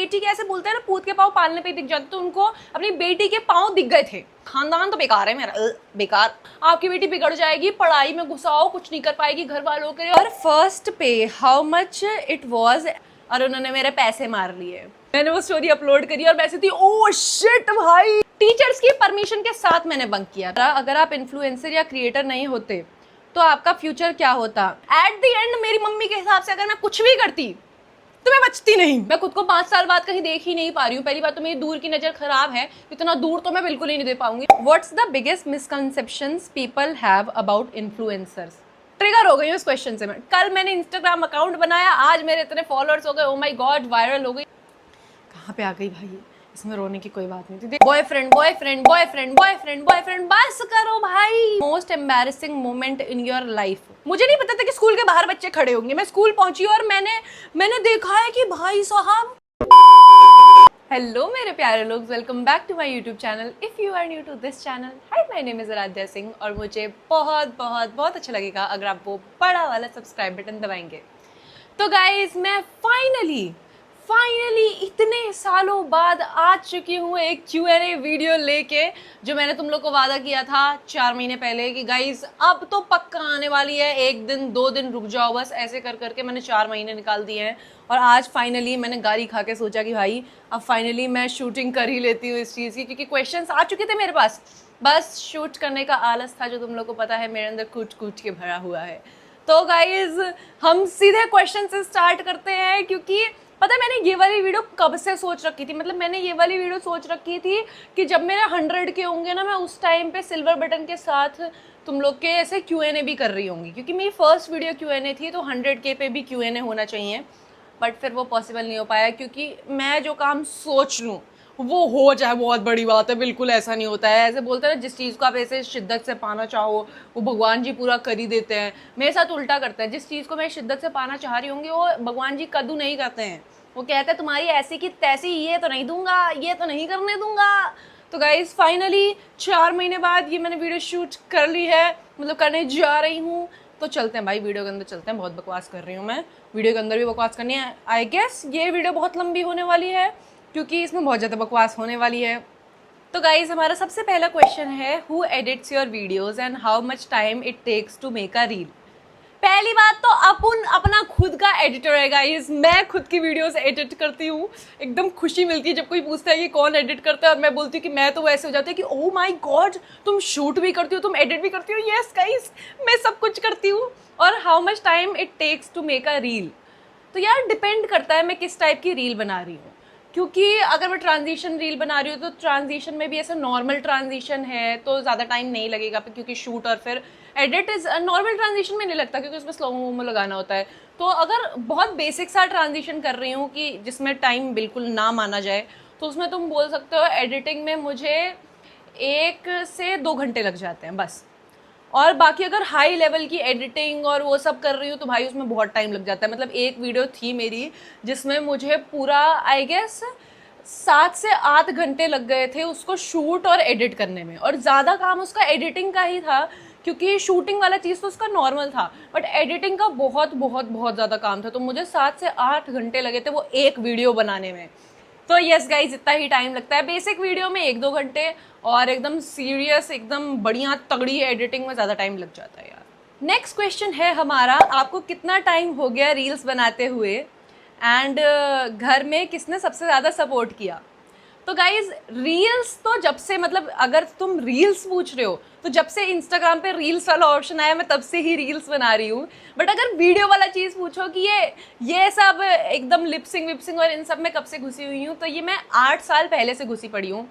बेटी के ऐसे बोलते हैं ना, पूत के पाँव पालने पे दिख जाते, तो उनको अपनी बेटी के पाँव दिख गए थे। खानदान तो बेकार है मेरा, बेकार। आपकी बेटी बिगड़ जाएगी, पढ़ाई में घुसाओ, कुछ नहीं कर पाएगी घर वालों के लिए। और फर्स्ट पे हाउ मच इट वाज, और उन्होंने मेरे पैसे मार लिए। मैंने वो स्टोरी अपलोड करी और वैसे थी, ओह शिट भाई, टीचर्स की परमिशन के साथ मैंने बंक किया था। अगर आप इन्फ्लुएंसर या क्रिएटर नहीं होते तो आपका फ्यूचर क्या होता? एट द एंड मेरी मम्मी के हिसाब से अगर मैं कुछ भी करती तो मैं बचती नहीं। मैं खुद को 5 साल बाद कहीं देख ही नहीं पा रही हूँ। पहली बात तो मेरी दूर की नजर खराब है, इतना दूर तो मैं बिल्कुल ही नहीं दे पाऊंगी। What's the biggest misconceptions people have about influencers? Trigger हो गई हूँ इस क्वेश्चन से मैं। कल मैंने इंस्टाग्राम अकाउंट बनाया, आज मेरे इतने फॉलोअर्स हो गए, ओ माय गॉड, वायरल हो गई। कहाँ पे आ गई भाई, इसमें रोने की कोई बात नहीं थी। Boyfriend boyfriend boyfriend boyfriend boyfriend, बस करो भाई। Most embarrassing moment in your life? मुझे नहीं पता था कि स्कूल के बाहर बच्चे खड़े होंगे। मैं स्कूल पहुंची और मैंने देखा है कि भाई साहब। हेलो मेरे प्यारे लोग, welcome back to my YouTube channel. If you are new to this channel, hi my name is Aradhya Singh, और मुझे बहुत बहुत बहुत अच्छा लगेगा अगर आप वो बड़ा वाला सब्सक्राइब बटन दबाएंगे। तो गाइज, मैं फाइनली इतने सालों बाद आ चुकी हूँ एक Q&A वीडियो लेके, जो मैंने तुम लोग को वादा किया था 4 महीने पहले कि गाइज अब तो पक्का आने वाली है, 1 दिन 2 दिन रुक जाओ बस। ऐसे कर करके मैंने 4 महीने निकाल दिए हैं और आज फाइनली मैंने गाली खा के सोचा कि भाई अब फाइनली मैं शूटिंग कर ही लेती हूँ इस चीज़ की, क्योंकि क्वेश्चंस आ चुके थे मेरे पास। बस शूट करने का आलस था, जो तुम लोग को पता है मेरे अंदर कूट कूट के भरा हुआ है। तो गाइज, हम सीधे क्वेश्चन से स्टार्ट करते हैं, क्योंकि पता है मैंने ये वाली वीडियो कब से सोच रखी थी। मतलब मैंने ये वाली वीडियो सोच रखी थी कि जब मेरे 100 के होंगे ना, मैं उस टाइम पे सिल्वर बटन के साथ तुम लोग के ऐसे Q&A भी कर रही होंगी, क्योंकि मेरी फर्स्ट वीडियो Q&A थी, तो 100K पे भी Q&A होना चाहिए। बट फिर वो पॉसिबल नहीं हो पाया, क्योंकि मैं जो काम सोच लूँ वो हो जाए बहुत बड़ी बात है। बिल्कुल ऐसा नहीं होता है। ऐसे बोलते हैं ना, जिस चीज़ को आप ऐसे शिद्दत से पाना चाहो वो भगवान जी पूरा कर ही देते हैं। मेरे साथ उल्टा करते हैं, जिस चीज़ को मैं शिद्दत से पाना चाह रही होंगी वो भगवान जी कद्दू नहीं करते हैं। वो कहते हैं तुम्हारी ऐसी की तैसी, ये तो नहीं दूंगा, ये तो नहीं करने दूंगा। तो गाइज फाइनली 4 महीने बाद ये मैंने वीडियो शूट कर ली है, मतलब करने जा रही हूँ। तो चलते हैं भाई, वीडियो के अंदर चलते हैं। बहुत बकवास कर रही हूँ मैं, वीडियो के अंदर भी बकवास करनी है। आई गेस ये वीडियो बहुत लंबी होने वाली है, क्योंकि इसमें बहुत ज़्यादा बकवास होने वाली है। तो गाइज, हमारा सबसे पहला क्वेश्चन है, who edits your videos and how much time it takes to make a reel? पहली बात तो अपना खुद का एडिटर है गाइस। मैं खुद की वीडियोस एडिट करती हूँ। एकदम खुशी मिलती है जब कोई पूछता है कि कौन एडिट करता है, और मैं बोलती हूँ कि मैं, तो वैसे हो जाता है कि ओह माय गॉड, तुम शूट भी करती हो, तुम एडिट भी करती हो। यस गाइस, मैं सब कुछ करती हूँ। और how much time it takes to make a reel? तो यार डिपेंड करता है मैं किस टाइप की रील बना रही हूँ, क्योंकि अगर मैं ट्रांजिशन रील बना रही हूँ तो ट्रांजिशन में भी ऐसा नॉर्मल ट्रांजिशन है तो ज़्यादा टाइम नहीं लगेगा, क्योंकि शूट और फिर एडिट इज नॉर्मल ट्रांजिशन में नहीं लगता, क्योंकि उसमें स्लो मोमो लगाना होता है। तो अगर बहुत बेसिक सा ट्रांजिशन कर रही हूँ कि जिसमें टाइम बिल्कुल ना माना जाए, तो उसमें तुम बोल सकते हो एडिटिंग में मुझे 1 से 2 घंटे लग जाते हैं बस। और बाकी अगर हाई लेवल की एडिटिंग और वो सब कर रही हूँ तो भाई उसमें बहुत टाइम लग जाता है। मतलब एक वीडियो थी मेरी जिसमें मुझे पूरा आई गेस 7 से 8 घंटे लग गए थे उसको शूट और एडिट करने में, और ज़्यादा काम उसका एडिटिंग का ही था, क्योंकि शूटिंग वाला चीज़ तो उसका नॉर्मल था, बट एडिटिंग का बहुत बहुत बहुत ज़्यादा काम था। तो मुझे 7 से 8 घंटे लगे थे वो एक वीडियो बनाने में। तो यस गाइज, इतना ही टाइम लगता है बेसिक वीडियो में, 1-2 घंटे, और एकदम सीरियस एकदम बढ़िया तगड़ी एडिटिंग में ज़्यादा टाइम लग जाता है यार। नेक्स्ट क्वेश्चन है हमारा, आपको कितना टाइम हो गया रील्स बनाते हुए, एंड घर में किसने सबसे ज़्यादा सपोर्ट किया? तो गाइज रील्स तो जब से, मतलब अगर तुम रील्स पूछ रहे हो तो जब से इंस्टाग्राम पे रील्स वाला ऑप्शन आया मैं तब से ही रील्स बना रही हूँ। बट अगर वीडियो वाला चीज़ पूछो कि ये सब एकदम लिपसिंग विपसिंग और इन सब में कब से घुसी हुई हूँ, तो ये मैं 8 साल पहले से घुसी पड़ी हूँ।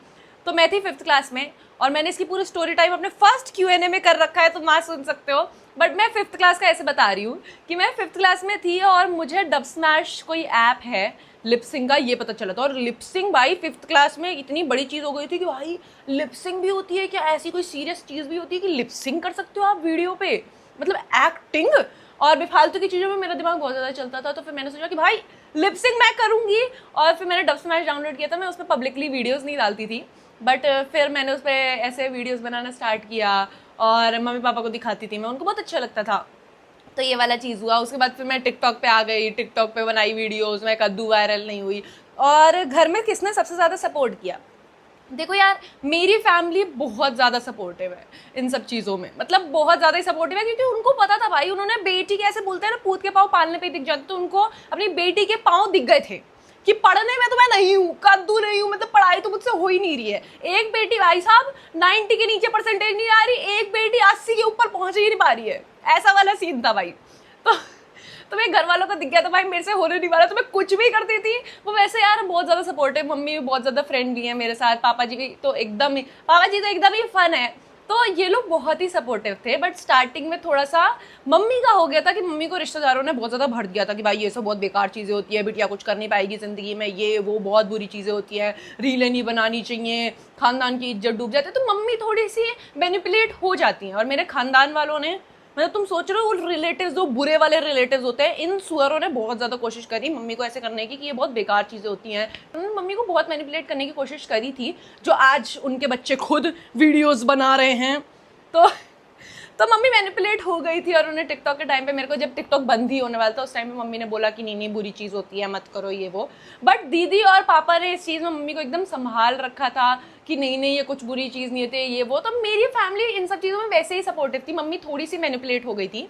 तो मैं थी 5th क्लास में, और मैंने इसकी पूरी स्टोरी टाइम अपने फर्स्ट Q&A में कर रखा है, तो वहाँ सुन सकते हो। बट मैं 5th क्लास का ऐसे बता रही हूँ कि मैं 5th क्लास में थी और मुझे डब स्मैश कोई ऐप है लिपसिंग का, ये पता चला था। और लिपसिंग भाई 5th क्लास में इतनी बड़ी चीज़ हो गई थी कि भाई लिपसिंग भी होती है क्या, ऐसी कोई सीरियस चीज़ भी होती है कि लिपसिंग कर सकते हो आप वीडियो पे, मतलब एक्टिंग। और बेफालतू की चीज़ों में मेरा दिमाग बहुत ज़्यादा चलता था, तो फिर मैंने सोचा कि भाई लिपसिंग मैं करूँगी। और फिर मैंने डब स्मैश डाउनलोड किया था। मैं उस पर पब्लिकली वीडियोज़ नहीं डालती थी, बट फिर मैंने उस पर ऐसे वीडियोज़ बनाना स्टार्ट किया और मम्मी पापा को दिखाती थी मैं, उनको बहुत अच्छा लगता था। तो ये वाला चीज़ हुआ। उसके बाद फिर मैं टिकटॉक पे आ गई, टिकटॉक पे बनाई वीडियोस, मैं कद्दू वायरल नहीं हुई। और घर में किसने सबसे ज़्यादा सपोर्ट किया? देखो यार, मेरी फैमिली बहुत ज़्यादा सपोर्टिव है इन सब चीज़ों में, मतलब बहुत ज़्यादा ही सपोर्टिव है, क्योंकि उनको पता था भाई, उन्होंने बेटी कैसे बोलते हैं ना, पूत के पाँव पालने पे दिख जाते, तो उनको अपनी बेटी के पाँव दिख गए थे कि पढ़ने में तो मैं नहीं हूँ, कद्दू नहीं हूँ, मतलब पढ़ाई तो मुझसे हो ही नहीं रही है। एक बेटी भाई साहब 90 के नीचे परसेंटेज नहीं आ रही, एक बेटी 80 के ऊपर पहुँच ही नहीं पा रही है, ऐसा वाला सीन था भाई। तो मेरे घर वालों को दिख गया था भाई मेरे से होने नहीं वाला, तो मैं कुछ भी करती थी। वो वैसे यार बहुत ज़्यादा सपोर्टिव, मम्मी भी बहुत ज़्यादा फ्रेंडली है मेरे साथ, पापा जी तो एकदम ही फन है, तो ये लोग बहुत ही सपोर्टिव थे। बट स्टार्टिंग में थोड़ा सा मम्मी का हो गया था कि मम्मी को रिश्तेदारों ने बहुत ज़्यादा भर दिया था कि भाई ये सब बहुत बेकार चीज़ें होती है, बिटिया कुछ कर नहीं पाएगी ज़िंदगी में, ये वो बहुत बुरी चीज़ें होती है, रीलें नहीं बनानी चाहिए, खानदान की इज्जत डूब जाती है। तो मम्मी थोड़ी सी मैनिपुलेट हो जाती हैं, और मेरे खानदान वालों ने, मतलब तुम सोच रहे हो वो रिलेटिव्स, जो बुरे वाले रिलेटिव्स होते हैं, इन सुअरों ने बहुत ज़्यादा कोशिश करी मम्मी को ऐसे करने की कि ये बहुत बेकार चीज़ें होती हैं। उन्होंने मम्मी को बहुत मैनिपुलेट करने की कोशिश करी थी, जो आज उनके बच्चे खुद वीडियोस बना रहे हैं। तो मम्मी मैनिपुलेट हो गई थी, और उन्हें टिकटॉक के टाइम पे, मेरे को जब टिकटॉक बंद ही होने वाला था उस टाइम पे मम्मी ने बोला कि नहीं बुरी चीज़ होती है, मत करो ये वो। बट दीदी और पापा ने इस चीज़ में मम्मी को एकदम संभाल रखा था कि नहीं ये कुछ बुरी चीज़ नहीं होती ये वो। तो मेरी फैमिली इन सब चीज़ों में वैसे ही सपोर्टिव थी, मम्मी थोड़ी सी मैनिपुलेट हो गई थी,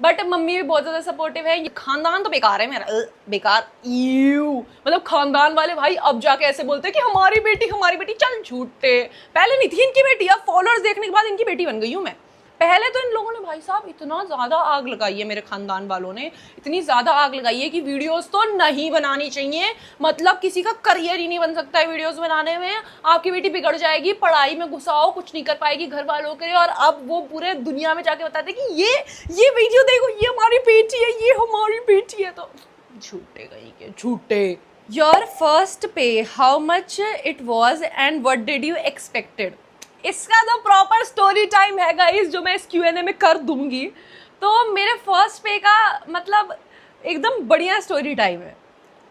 बट मम्मी भी बहुत ज़्यादा सपोर्टिव है। ये खानदान तो बेकार है मेरा, बेकार मतलब खानदान वाले भाई अब जाके ऐसे बोलते हैं कि हमारी बेटी, चल झूठे, पहले नहीं थी इनकी बेटी, अब फॉलोअर्स देखने के बाद इनकी बेटी बन गई हूँ मैं। पहले तो इन लोगों ने भाई साहब इतना ज़्यादा आग लगाई है, मेरे खानदान वालों ने इतनी ज़्यादा आग लगाई है कि वीडियोस तो नहीं बनानी चाहिए, मतलब किसी का करियर ही नहीं बन सकता है वीडियोस बनाने में, आपकी बेटी बिगड़ जाएगी, पढ़ाई में घुसाओ, कुछ नहीं कर पाएगी घर वालों के लिए। और अब वो पूरे दुनिया में जाके बताते कि ये वीडियो देखो, ये हमारी बेटी है, ये हमारी बेटी है। तो झूठे कहीं के झूठे। योर फर्स्ट पे how much it was and what did you expected? इसका तो प्रॉपर स्टोरी टाइम है गाइस, जो मैं इस Q&A में कर दूंगी। तो मेरे फर्स्ट पे का मतलब एकदम बढ़िया स्टोरी टाइम है।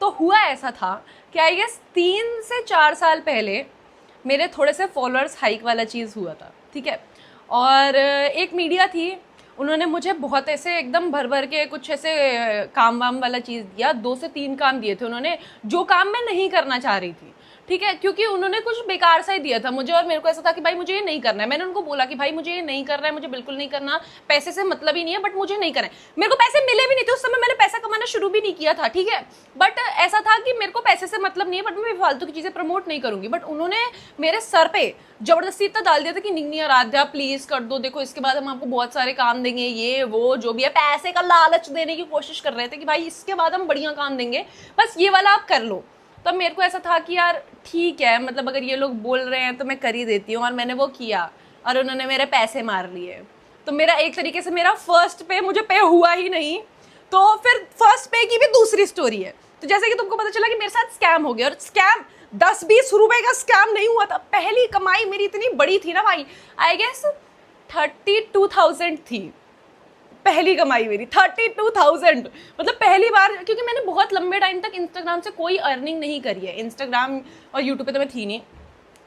तो हुआ ऐसा था कि आई गेस 3 से 4 साल पहले मेरे थोड़े से फॉलोअर्स हाइक वाला चीज़ हुआ था, ठीक है। और एक मीडिया थी, उन्होंने मुझे बहुत ऐसे एकदम भर के कुछ ऐसे काम वाम वाला चीज़ दिया, 2 से 3 काम दिए थे उन्होंने, जो काम मैं नहीं करना चाह रही थी, ठीक है, क्योंकि उन्होंने कुछ बेकार सा ही दिया था मुझे, और मेरे को ऐसा था कि भाई मुझे ये नहीं करना है। मैंने उनको बोला कि भाई मुझे ये नहीं करना है, मुझे बिल्कुल नहीं करना, पैसे से मतलब ही नहीं है, बट मुझे नहीं करना है। मेरे को पैसे मिले भी नहीं थे उस समय, मैंने पैसा कमाना शुरू भी नहीं किया था, ठीक है, बट ऐसा था कि मेरे को पैसे से मतलब नहीं है, बट मैं फालतू की चीज़ें प्रमोट नहीं करूँगी। बट उन्होंने मेरे सर पे जबरदस्ती इतना डाल दिया था कि नहीं आराध्या प्लीज कर दो, देखो इसके बाद हम आपको बहुत सारे काम देंगे, ये वो जो भी है, पैसे का लालच देने की कोशिश कर रहे थे कि भाई इसके बाद हम बढ़िया काम देंगे, बस ये वाला आप कर लो। तब मेरे को ऐसा था कि यार ठीक है, मतलब अगर ये लोग बोल रहे हैं तो मैं कर ही देती हूँ, और मैंने वो किया और उन्होंने मेरे पैसे मार लिए। तो मेरा एक तरीके से मेरा फर्स्ट पे मुझे पे हुआ ही नहीं। तो फिर फर्स्ट पे की भी दूसरी स्टोरी है। तो जैसे कि तुमको पता चला कि मेरे साथ स्कैम हो गया, और स्कैम 10-20 रुपए का स्कैम नहीं हुआ था, पहली कमाई मेरी इतनी बड़ी थी ना भाई, आई गेस 32,000 थी पहली कमाई मेरी, 32,000, मतलब पहली बार, क्योंकि मैंने बहुत लंबे टाइम तक इंस्टाग्राम से कोई अर्निंग नहीं करी है, इंस्टाग्राम और यूट्यूब पे तो मैं थी नहीं,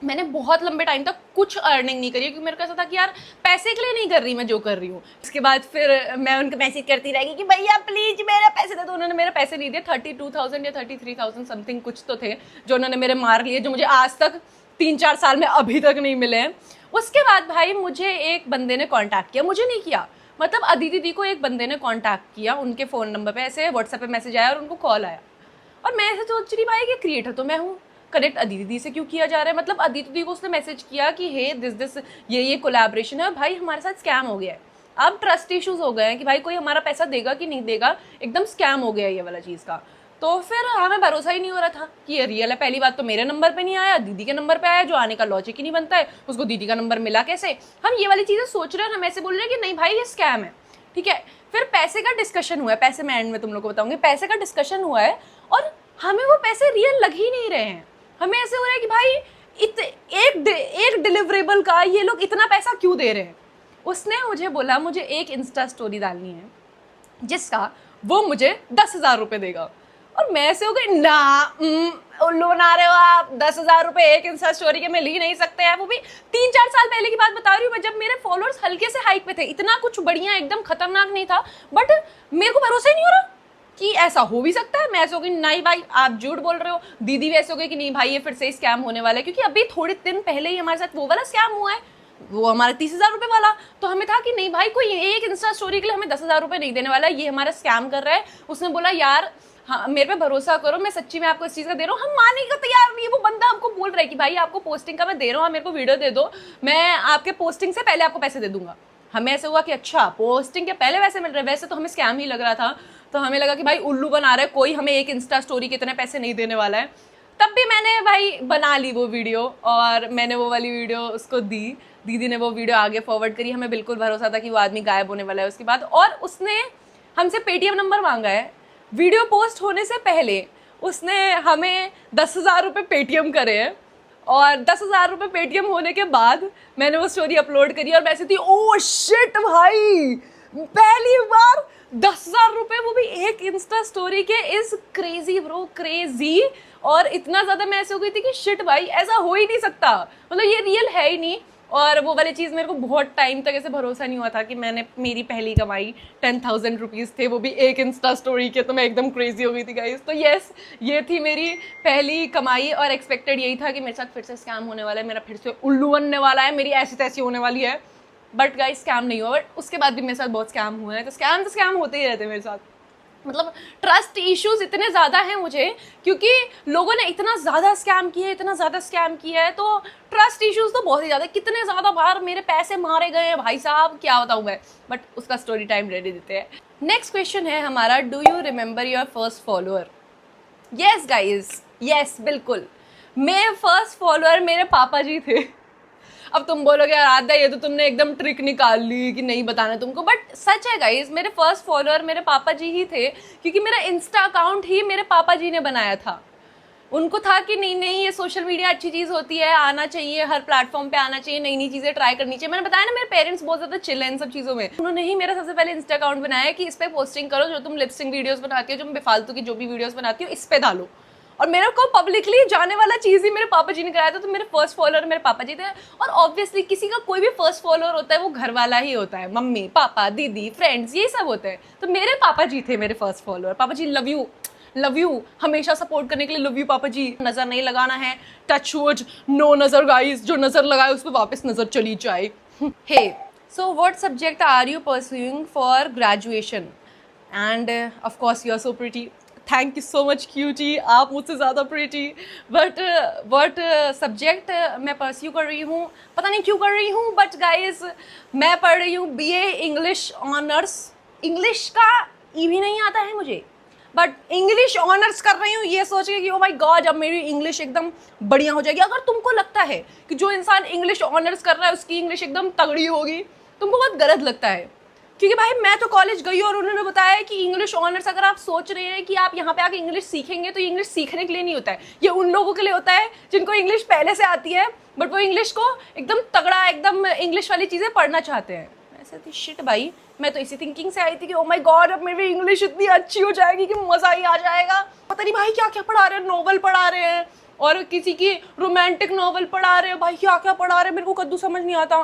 मैंने बहुत लंबे टाइम तक कुछ अर्निंग नहीं करी है, क्योंकि मेरे को ऐसा था कि यार पैसे के लिए नहीं कर रही मैं जो कर रही हूँ। इसके बाद फिर मैं उनको मैसेज करती रहेगी कि भैया प्लीज मेरे पैसे दे दो। उन्होंने मेरे पैसे नहीं दिए, 32,000 या 33,000 समथिंग कुछ तो थे जो उन्होंने मेरे मार लिए, जो मुझे आज तक 3-4 साल में अभी तक नहीं मिले हैं। उसके बाद भाई मुझे एक बंदे ने कॉन्टैक्ट किया, मुझे नहीं किया, मतलब अदिति दी को एक बंदे ने कॉन्टैक्ट किया, उनके फ़ोन नंबर पे ऐसे व्हाट्सएप पे मैसेज आया और उनको कॉल आया, और मैं ऐसे सोच रही भाई कि क्रिएटर तो मैं हूँ, कनेक्ट अदिति दी से क्यों किया जा रहा है, मतलब अदिति दी को उसने मैसेज किया कि हे दिस ये कोलैबोरेशन है, भाई हमारे साथ स्कैम हो गया है। अब ट्रस्ट इश्यूज हो गए हैं कि भाई कोई हमारा पैसा देगा कि नहीं देगा, एकदम स्कैम हो गया ये वाला चीज़ का। तो फिर हमें भरोसा ही नहीं हो रहा था कि ये रियल है। पहली बात तो मेरे नंबर पे नहीं आया, दीदी के नंबर पे आया, जो आने का लॉजिक ही नहीं बनता है, उसको दीदी का नंबर मिला कैसे। हम ये वाली चीज़ें सोच रहे हैं, हम ऐसे बोल रहे हैं कि नहीं भाई ये स्कैम है, ठीक है। फिर पैसे का डिस्कशन हुआ है, पैसे मैं एंड में तुम लोग को बताऊंगी, पैसे का डिस्कशन हुआ है, और हमें वो पैसे रियल लग ही नहीं रहे हैं। हमें ऐसे हो रहा है कि भाई एक डिलीवरेबल का ये लोग इतना पैसा क्यों दे रहे हैं। उसने मुझे बोला मुझे एक इंस्टा स्टोरी डालनी है जिसका वो मुझे 10,000 रुपये देगा, और मैं ऐसे हो गई ना, उल्लू बना रहे हो आप, 10,000 रुपये एक इंस्टा स्टोरी के में ले नहीं सकते हैं। वो भी 3-4 साल पहले की बात बता रही हूँ मैं, जब मेरे फॉलोअर्स हल्के से हाइक पे थे, इतना कुछ बढ़िया एकदम खतरनाक नहीं था, बट मेरे को भरोसा ही नहीं हो रहा कि ऐसा हो भी सकता है। मैं ऐसे हो गई नहीं भाई आप झूठ बोल रहे हो, दीदी भी ऐसे हो गई कि नहीं भाई ये फिर से स्कैम होने वाला है, क्योंकि अभी थोड़े दिन पहले ही हमारे साथ वो वाला स्कैम हुआ है, वो हमारा 30,000 रुपये वाला। तो हमें था कि नहीं भाई कोई एक इंस्टा स्टोरी के लिए हमें 10,000 रुपये नहीं देने वाला, ये हमारा स्कैम कर रहा है। उसने बोला यार हाँ मेरे पे भरोसा करो, मैं सच्ची में आपको इस चीज़ का दे रहा हूँ। हम मानने का तैयार नहीं है। वो बंदा हमको बोल रहा है कि भाई आपको पोस्टिंग का मैं दे रहा हूँ, मेरे को वीडियो दे दो, मैं आपके पोस्टिंग से पहले आपको पैसे दे दूंगा। हमें ऐसे हुआ कि अच्छा पोस्टिंग के पहले वैसे मिल रहे, वैसे तो हमें स्कैम ही लग रहा था। तो हमें लगा कि भाई उल्लू बना रहा है कोई, हमें एक इंस्टा स्टोरी के इतने पैसे नहीं देने वाला है। तब भी मैंने भाई बना ली वो वीडियो और मैंने वो वाली वीडियो उसको दी। दीदी ने वो वीडियो आगे फॉरवर्ड करी। हमें बिल्कुल भरोसा था कि वो आदमी गायब होने वाला है उसके बाद, और उसने हमसे पेटीएम नंबर मांगा है। वीडियो पोस्ट होने से पहले उसने हमें 10,000 रुपये पेटीएम करे हैं, और 10,000 रुपये पेटीएम होने के बाद मैंने वो स्टोरी अपलोड करी और वैसे थी ओ शिट भाई पहली बार 10,000 रुपये, वो भी एक इंस्टा स्टोरी के। Is crazy bro, crazy. और इतना ज़्यादा मैं ऐसे हो गई थी कि शिट भाई ऐसा हो ही नहीं सकता, मतलब ये रियल है ही नहीं। और वो वाली चीज़ मेरे को बहुत टाइम तक ऐसे भरोसा नहीं हुआ था कि मैंने मेरी पहली कमाई 10,000 रुपीज़ थे, वो भी एक इंस्टा स्टोरी के। तो मैं एकदम क्रेजी हो गई थी गाइस। तो यस ये थी मेरी पहली कमाई, और एक्सपेक्टेड यही था कि मेरे साथ फिर से स्कैम होने वाला है, मेरा फिर से उल्लू बनने वाला है, मेरी ऐसी तैसी होने वाली है। बट गाइस स्कैम नहीं हुआ। बट उसके बाद भी मेरे साथ बहुत स्कैम हुए हैं। तो स्कैम होते ही रहते हैं मेरे साथ। मतलब ट्रस्ट इश्यूज इतने ज़्यादा हैं मुझे, क्योंकि लोगों ने इतना ज़्यादा स्कैम किया है, इतना ज़्यादा स्कैम किया है, तो ट्रस्ट इश्यूज तो बहुत ही ज़्यादा। कितने ज़्यादा बार मेरे पैसे मारे गए हैं भाई साहब, क्या बताऊँ मैं। बट उसका स्टोरी टाइम रेडी देते हैं। नेक्स्ट क्वेश्चन है हमारा, do you remember your first follower? Yes guys, yes बिल्कुल। मेरे फर्स्ट फॉलोअर मेरे पापा जी थे। अब तुम बोलोगे आराध्या ये तो तुमने एकदम ट्रिक निकाल ली कि नहीं बताना तुमको, बट सच है गाइज, मेरे फर्स्ट फॉलोअर मेरे पापा जी ही थे, क्योंकि मेरा इंस्टा अकाउंट ही मेरे पापा जी ने बनाया था। उनको था कि नहीं ये सोशल मीडिया अच्छी चीज़ होती है, आना चाहिए, हर प्लेटफॉर्म पे आना चाहिए, नई नई चीज़ें ट्राई करनी चाहिए। मैंने बताया ना मेरे पेरेंट्स बहुत ज़्यादा चिल हैं इन सब चीज़ों में। उन्होंने ही मेरा सबसे पहले इंस्टा अकाउंट बनाया कि इस पर पोस्टिंग करो, जो तुम लिपसिंग वीडियोज़ बनाती हो, जो बेफालतू की जो भी वीडियोज़ बनाती हो, इस पर डालो। और मेरे को पब्लिकली जाने वाला चीज़ ही मेरे पापा जी ने कराया था। तो मेरे फर्स्ट फॉलोअर मेरे पापा जी थे। और ऑब्वियसली किसी का कोई भी फर्स्ट फॉलोअर होता है वो घर वाला ही होता है, मम्मी पापा दीदी फ्रेंड्स ये सब होते हैं। तो मेरे पापा जी थे मेरे फर्स्ट फॉलोअर। पापा जी लव यू, हमेशा सपोर्ट करने के लिए लव यू पापा जी। नज़र नहीं लगाना है, टच वुड, नो नज़र गाइस, जो नज़र लगाए उस पर वापस नज़र चली जाए। Hey so what subject are you pursuing for graduation? And of course you are so pretty. Thank you so much cutie, आप मुझसे ज़्यादा प्रिटी। बट व्हाट सब्जेक्ट मैं परस्यू कर रही हूँ, पता नहीं क्यों कर रही हूँ, बट गाइस मैं पढ़ रही हूँ BA इंग्लिश ऑनर्स। इंग्लिश का ई भी नहीं आता है मुझे, बट इंग्लिश ऑनर्स कर रही हूँ ये सोच के कि ओ माय गॉड अब मेरी इंग्लिश एकदम बढ़िया हो जाएगी। अगर तुमको लगता है कि जो इंसान इंग्लिश ऑनर्स कर रहा है उसकी इंग्लिश एकदम तगड़ी होगी, तुमको बहुत गलत लगता है। क्योंकि भाई मैं तो कॉलेज गई और उन्होंने बताया कि इंग्लिश ऑनर्स अगर आप सोच रहे हैं कि आप यहाँ पे आके इंग्लिश सीखेंगे, तो ये इंग्लिश सीखने के लिए नहीं होता है, ये उन लोगों के लिए होता है जिनको इंग्लिश पहले से आती है, बट वो इंग्लिश को एकदम तगड़ा एकदम इंग्लिश वाली चीज़ें पढ़ना चाहते हैं। ऐसे थी शिट भाई, मैं तो इसी थिंकिंग से आई थी कि ओ माय गॉड अब मेरी इंग्लिश इतनी अच्छी हो जाएगी कि मज़ा ही आ जाएगा। पता नहीं भाई क्या क्या पढ़ा रहे हैं, नॉवल पढ़ा रहे हैं और किसी की रोमांटिक नॉवल पढ़ा रहे हैं, भाई क्या क्या पढ़ा रहे हैं मेरे को कद्दू समझ नहीं आता।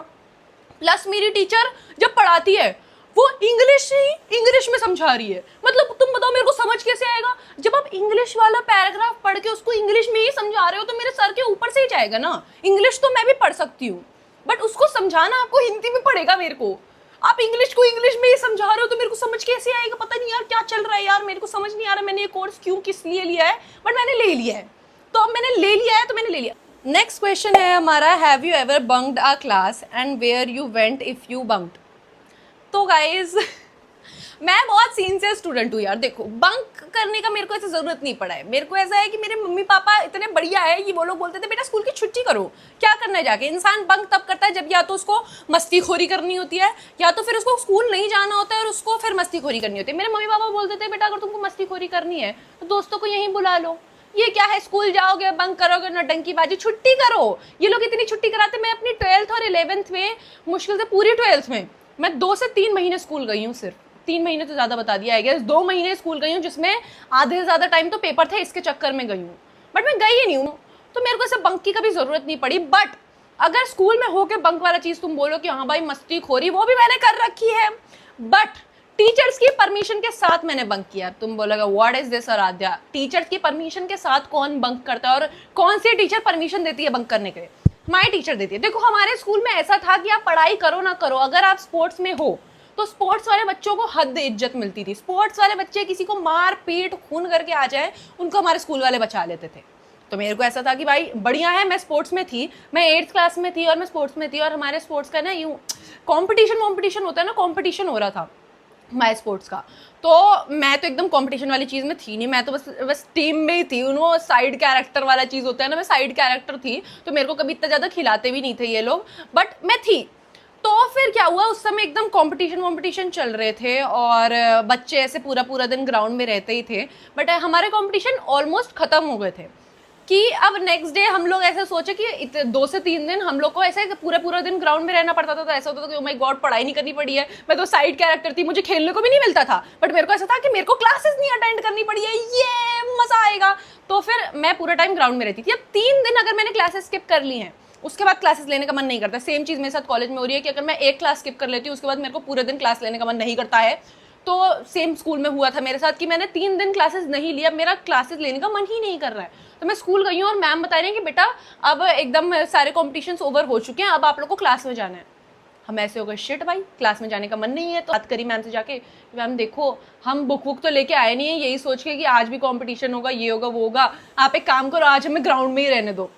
प्लस मेरी टीचर जब पढ़ाती है वो इंग्लिश में समझा रही है। मतलब तुम बताओ मेरे को समझ कैसे आएगा? जब आप इंग्लिश वाला पैराग्राफ पढ़ के उसको इंग्लिश में ही समझा रहे हो तो मेरे सर के ऊपर से ही जाएगा ना। इंग्लिश तो मैं भी पढ़ सकती हूँ, बट उसको समझाना आपको हिंदी में पड़ेगा मेरे को। आप इंग्लिश को इंग्लिश में ही समझा रहे हो तो मेरे को समझ कैसे आएगा? पता नहीं यार क्या चल रहा है यार, मेरे को समझ नहीं आ रहा मैंने ये कोर्स क्यों किस लिए लिया है, बट मैंने ले लिया है। तो अब मैंने ले लिया है तो मैंने ले लिया। नेक्स्ट क्वेश्चन है हमारा, have you ever bunked a class and where you went if you bunked? तो गाइज मैं बहुत सिंसियर स्टूडेंट हूँ यार। देखो बंक करने का मेरे को ऐसे ज़रूरत नहीं पड़ा है। मेरे को ऐसा है कि मेरे मम्मी पापा इतने बढ़िया है कि वो लोग बोलते थे बेटा स्कूल की छुट्टी करो। क्या करना है जाके? इंसान बंक तब करता है जब या तो उसको मस्तीखोरी करनी होती है या तो फिर उसको स्कूल नहीं जाना होता है और उसको फिर मस्तीखोरी करनी होती है। मेरे मम्मी पापा बोलते थे बेटा अगर तुमको मस्तीखोरी करनी है तो दोस्तों को यहीं बुला लो। ये क्या है, स्कूल जाओगे बंक करोगे नटंकीबाजी, छुट्टी करो। ये लोग इतनी छुट्टी कराते। मैं अपनी 12th और 11th में, मुश्किल से पूरी 12th में मैं 2 से 3 महीने स्कूल गई हूँ। सिर्फ 3 महीने तो ज़्यादा बता दिया है, 2 महीने स्कूल गई हूँ जिसमें आधे से ज़्यादा टाइम तो पेपर थे इसके चक्कर में गई हूँ, बट मैं गई ही नहीं हूँ। तो मेरे को ऐसे बंक की कभी ज़रूरत नहीं पड़ी। बट अगर स्कूल में हो के बंक वाला चीज़ तुम बोलो कि हाँ भाई मस्ती खोरी, वो भी मैंने कर रखी है। बट टीचर्स की परमिशन के साथ मैंने बंक किया। तुम बोलोगे what is this Aaradhya, teachers की परमिशन के साथ कौन बंक करता है और कौन सी टीचर परमिशन देती है बंक करने के लिए? हमारी टीचर देती है। देखो हमारे स्कूल में ऐसा था कि आप पढ़ाई करो ना करो, अगर आप स्पोर्ट्स में हो तो स्पोर्ट्स वाले बच्चों को हद इज्जत मिलती थी। स्पोर्ट्स वाले बच्चे किसी को मार पीट खून करके आ जाए, उनको हमारे स्कूल वाले बचा लेते थे। तो मेरे को ऐसा था कि भाई बढ़िया है, मैं स्पोर्ट्स में थी, मैं 8th क्लास में थी और मैं स्पोर्ट्स में थी, और हमारे स्पोर्ट्स का ना यूँ कॉम्पिटिशन होता है ना, कॉम्पिटिशन हो रहा था हमारे स्पोर्ट्स का। तो मैं तो एकदम कंपटीशन वाली चीज़ में थी नहीं, मैं तो बस टीम में ही थी। उन्होंने साइड कैरेक्टर वाला चीज़ होता है ना, मैं साइड कैरेक्टर थी, तो मेरे को कभी इतना ज़्यादा खिलाते भी नहीं थे ये लोग, बट मैं थी। तो फिर क्या हुआ, उस समय एकदम कंपटीशन चल रहे थे और बच्चे ऐसे पूरा दिन ग्राउंड में रहते ही थे, बट हमारे कंपटीशन ऑलमोस्ट ख़त्म हो गए थे कि अब नेक्स्ट डे हम लोग ऐसे सोचे कि 2 से 3 दिन हम लोग को ऐसे पूरा दिन ग्राउंड में रहना पड़ता था। तो ऐसा होता था कि ओ माय गॉड पढ़ाई नहीं करनी पड़ी है, मैं तो साइड कैरेक्टर थी, मुझे खेलने को भी नहीं मिलता था, बट मेरे को ऐसा था कि मेरे को क्लासेस नहीं अटेंड करनी पड़ी है, ये मजा आएगा। तो फिर मैं पूरा टाइम ग्राउंड में रहती थी। अब 3 दिन अगर मैंने क्लासेस स्किप कर ली हैं, उसके बाद क्लासेस लेने का मन नहीं करता। सेम चीज़ मेरे साथ कॉलेज में हो रही है कि अगर मैं एक क्लास स्किप कर लेती हूँ उसके बाद मेरे को पूरे दिन क्लास लेने का मन नहीं करता है। तो सेम स्कूल में हुआ था मेरे साथ कि मैंने 3 दिन क्लासेस नहीं लिया, मेरा क्लासेस लेने का मन ही नहीं कर रहा है। तो मैं स्कूल गई हूँ और मैम बता रही हैं कि बेटा अब एकदम सारे कॉम्पिटिशन्स ओवर हो चुके हैं, अब आप लोग को क्लास में जाना है। हम ऐसे हो गए, शिट भाई क्लास में जाने का मन नहीं है। तो बात करी मैम से जाके, मैम देखो हम बुक तो लेके आए नहीं है यही सोच के कि आज भी कंपटीशन होगा, ये होगा वो होगा, आप एक काम करो आज हमें ग्राउंड में ही रहने दो।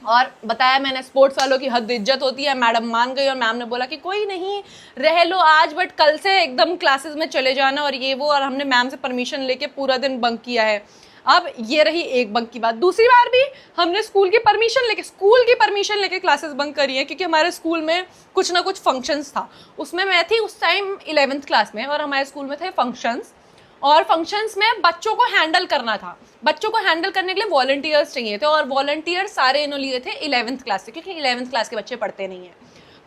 और बताया मैंने, स्पोर्ट्स वालों की हद इज्जत होती है। मैडम मान गई और मैम ने बोला कि कोई नहीं रह लो आज, बट कल से एकदम क्लासेस में चले जाना और ये वो। और हमने मैम से परमिशन लेके पूरा दिन बंक किया है। अब ये रही एक बंक की बात। दूसरी बार भी हमने स्कूल की परमिशन लेके क्लासेस बंक करी है, क्योंकि हमारे स्कूल में कुछ ना कुछ फंक्शंस था। उसमें मैं थी उस टाइम 11th क्लास में और हमारे स्कूल में थे फंक्शंस, और फंक्शंस में बच्चों को हैंडल करना था। बच्चों को हैंडल करने के लिए वॉलंटियर्स चाहिए थे, और वॉलंटियर सारे इन्होंने लिए थे 11th क्लास से, क्योंकि 11th क्लास के बच्चे पढ़ते नहीं हैं।